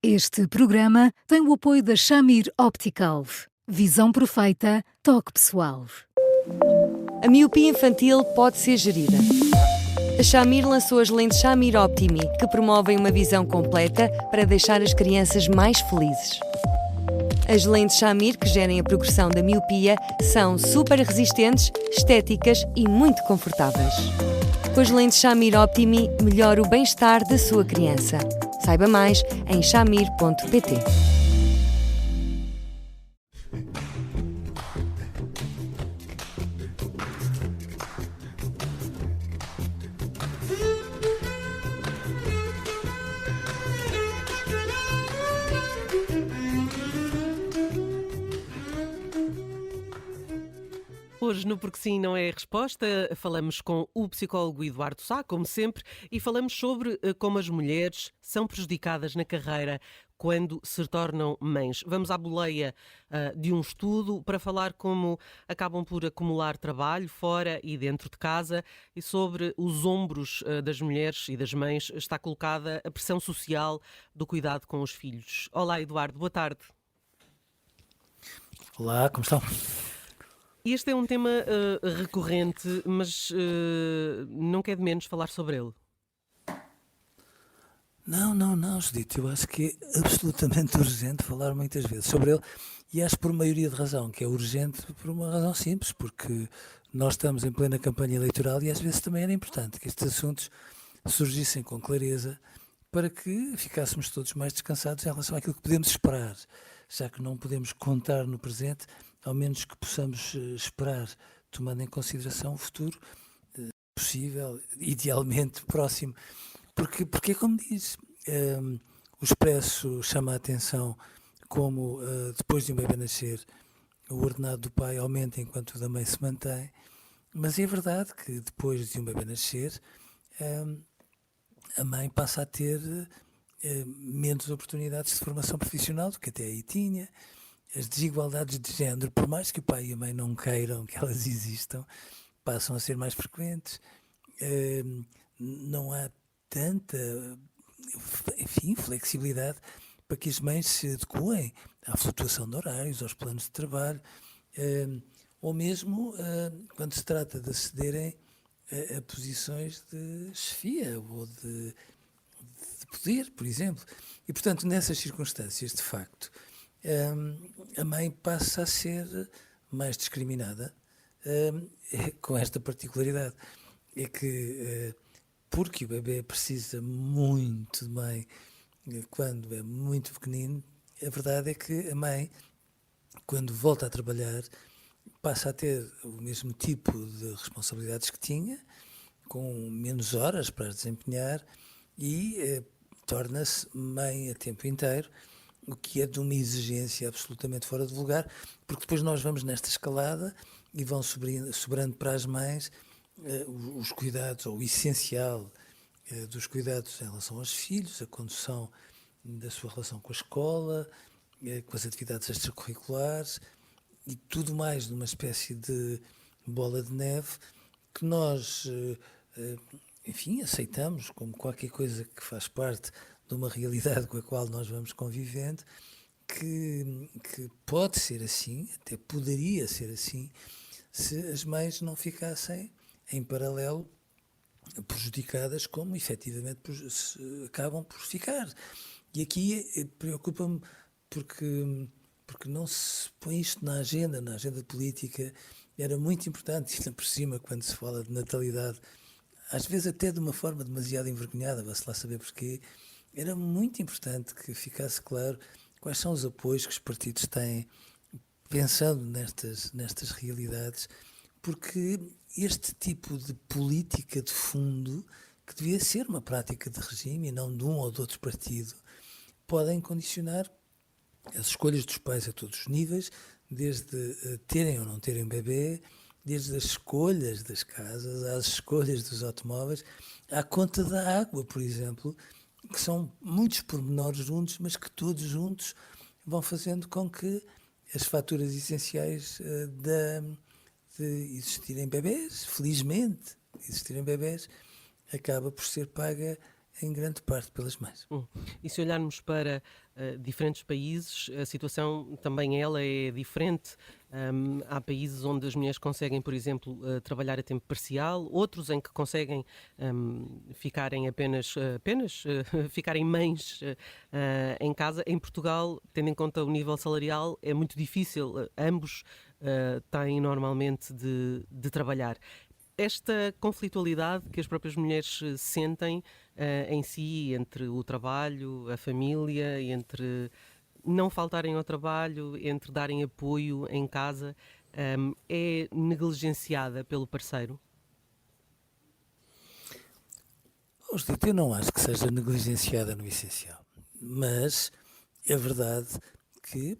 Este programa tem o apoio da Shamir Optical. Visão perfeita, toque pessoal. A miopia infantil pode ser gerida. A Shamir lançou as lentes Shamir Optimi, que promovem uma visão completa para deixar as crianças mais felizes. As lentes Shamir, que gerem a progressão da miopia, são super resistentes, estéticas e muito confortáveis. Com as lentes Shamir Optimi, melhora o bem-estar da sua criança. Saiba mais em shamir.pt. Hoje no Porque Sim Não É a Resposta, falamos com o psicólogo Eduardo Sá, como sempre, e falamos sobre como as mulheres são prejudicadas na carreira quando se tornam mães. Vamos à boleia de um estudo para falar como acabam por acumular trabalho fora e dentro de casa e sobre os ombros das mulheres e das mães está colocada a pressão social do cuidado com os filhos. Olá, Eduardo, boa tarde. Olá, como estão? Este é um tema recorrente, mas não quer de menos falar sobre ele. Não, Judito, eu acho que é absolutamente urgente falar muitas vezes sobre ele e acho por maioria de razão que é urgente por uma razão simples, porque nós estamos em plena campanha eleitoral e às vezes também era importante que estes assuntos surgissem com clareza para que ficássemos todos mais descansados em relação àquilo que podemos esperar, já que não podemos contar no presente, ao menos que possamos esperar, tomando em consideração o futuro possível, idealmente próximo. Porque como diz, o Expresso chama a atenção como depois de um bebê nascer, o ordenado do pai aumenta enquanto o da mãe se mantém, mas é verdade que depois de um bebê nascer, a mãe passa a ter menos oportunidades de formação profissional do que até aí tinha. As desigualdades de género, por mais que o pai e a mãe não queiram que elas existam, passam a ser mais frequentes. Não há tanta, flexibilidade para que as mães se adequem à flutuação de horários, aos planos de trabalho, ou mesmo quando se trata de acederem a posições de chefia ou de poder, por exemplo. E, portanto, nessas circunstâncias, de facto, a mãe passa a ser mais discriminada com esta particularidade. É que, porque o bebê precisa muito de mãe quando é muito pequenino, a verdade é que a mãe, quando volta a trabalhar, passa a ter o mesmo tipo de responsabilidades que tinha, com menos horas para as desempenhar e torna-se mãe a tempo inteiro, o que é de uma exigência absolutamente fora de lugar, porque depois nós vamos nesta escalada e vão sobrando para as mães os cuidados, ou o essencial dos cuidados em relação aos filhos, a condução da sua relação com a escola, com as atividades extracurriculares e tudo mais numa espécie de bola de neve que nós, enfim, aceitamos como qualquer coisa que faz parte de uma realidade com a qual nós vamos convivendo, que pode ser assim, até poderia ser assim, se as mães não ficassem em paralelo prejudicadas como efetivamente acabam por ficar. E aqui preocupa-me porque não se põe isto na agenda política. Era muito importante, ainda por cima, quando se fala de natalidade, às vezes até de uma forma demasiado envergonhada, vai-se lá saber porquê. Era muito importante que ficasse claro quais são os apoios que os partidos têm, pensando nestas realidades, porque este tipo de política de fundo, que devia ser uma prática de regime e não de um ou de outro partido, podem condicionar as escolhas dos pais a todos os níveis, desde terem ou não terem um bebê, desde as escolhas das casas, às escolhas dos automóveis, à conta da água, por exemplo, que são muitos pormenores juntos, mas que todos juntos vão fazendo com que as faturas essenciais de existirem bebés, felizmente, existirem bebés, acaba por ser paga em grande parte pelas mães. E se olharmos para diferentes países, a situação também ela é diferente. Há países onde as mulheres conseguem, por exemplo, trabalhar a tempo parcial, outros em que conseguem ficarem apenas ficarem mães em casa. Em Portugal, tendo em conta o nível salarial, é muito difícil. Ambos têm normalmente de trabalhar. Esta conflitualidade que as próprias mulheres sentem em si, entre o trabalho, a família, entre não faltarem ao trabalho, entre darem apoio em casa, é negligenciada pelo parceiro? Judito, eu não acho que seja negligenciada no essencial, mas é verdade que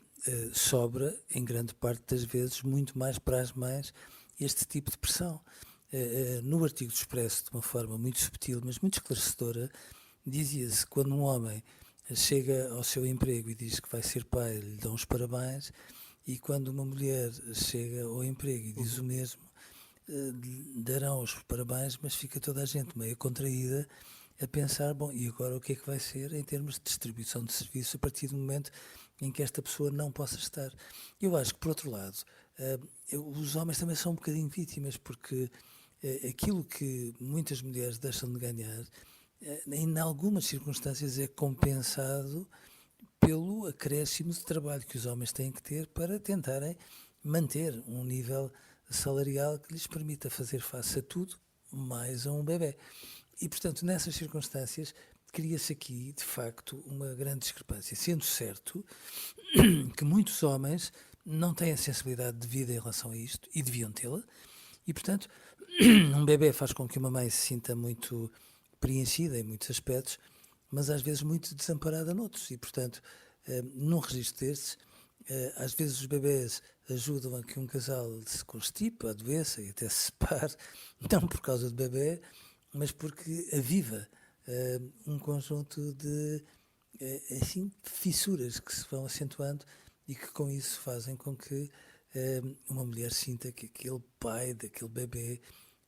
sobra, em grande parte das vezes, muito mais para as mães este tipo de pressão. No artigo do Expresso, de uma forma muito subtil, mas muito esclarecedora, dizia-se que quando um homem chega ao seu emprego e diz que vai ser pai, lhe dão os parabéns, e quando uma mulher chega ao emprego e diz o mesmo, darão os parabéns, mas fica toda a gente meio contraída a pensar, bom, e agora o que é que vai ser em termos de distribuição de serviço a partir do momento em que esta pessoa não possa estar. Eu acho que, por outro lado, os homens também são um bocadinho vítimas, porque aquilo que muitas mulheres deixam de ganhar, em algumas circunstâncias é compensado pelo acréscimo de trabalho que os homens têm que ter para tentarem manter um nível salarial que lhes permita fazer face a tudo, mais a um bebê. E, portanto, nessas circunstâncias, cria-se aqui, de facto, uma grande discrepância, sendo certo que muitos homens não têm a sensibilidade de vida em relação a isto, e deviam tê-la, e, portanto, um bebê faz com que uma mãe se sinta muito preenchida em muitos aspectos, mas às vezes muito desamparada noutros, e, portanto, num registro destes, às vezes os bebés ajudam a que um casal se constipe, adoeça e até se separe, não por causa do bebê, mas porque aviva um conjunto de fissuras que se vão acentuando e que com isso fazem com que uma mulher sinta que aquele pai daquele bebê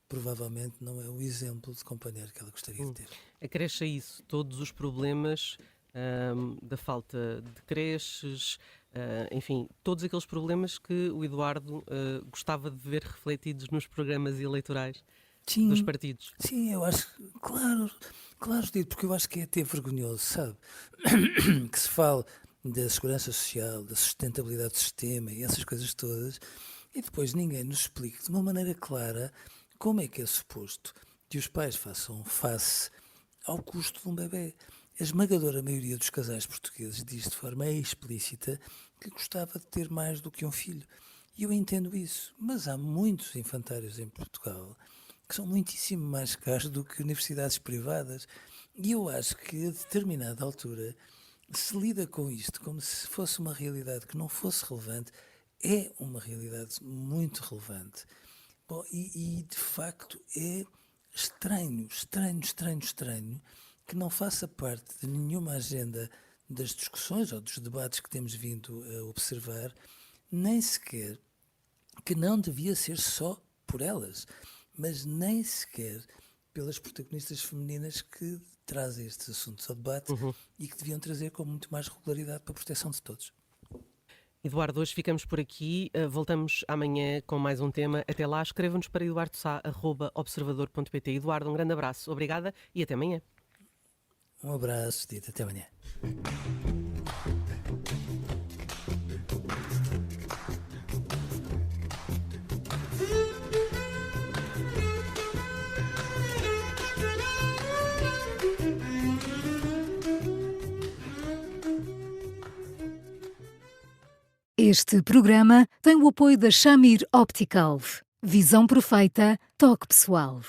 provavelmente não é o exemplo de companheiro que ela gostaria de ter. Acresce a isso todos os problemas da falta de creches, enfim, todos aqueles problemas que o Eduardo gostava de ver refletidos nos programas eleitorais dos partidos. Sim, eu acho, claro, Judito, porque eu acho que é até vergonhoso, sabe? Que se fale da segurança social, da sustentabilidade do sistema e essas coisas todas, e depois ninguém nos explique de uma maneira clara como é que é suposto que os pais façam face ao custo de um bebê. A esmagadora maioria dos casais portugueses diz de forma explícita que gostava de ter mais do que um filho. E eu entendo isso, mas há muitos infantários em Portugal que são muitíssimo mais caros do que universidades privadas. E eu acho que a determinada altura se lida com isto como se fosse uma realidade que não fosse relevante. É uma realidade muito relevante. Bom, e de facto é estranho que não faça parte de nenhuma agenda das discussões ou dos debates que temos vindo a observar, nem sequer, que não devia ser só por elas, mas nem sequer pelas protagonistas femininas que trazem estes assuntos ao debate e que deviam trazer com muito mais regularidade para a proteção de todos. Eduardo, hoje ficamos por aqui. Voltamos amanhã com mais um tema. Até lá, escreva-nos para eduardosá@observador.pt. Eduardo, um grande abraço. Obrigada e até amanhã. Um abraço, Dito. Até amanhã. Este programa tem o apoio da Shamir Optical. Visão perfeita, toque pessoal.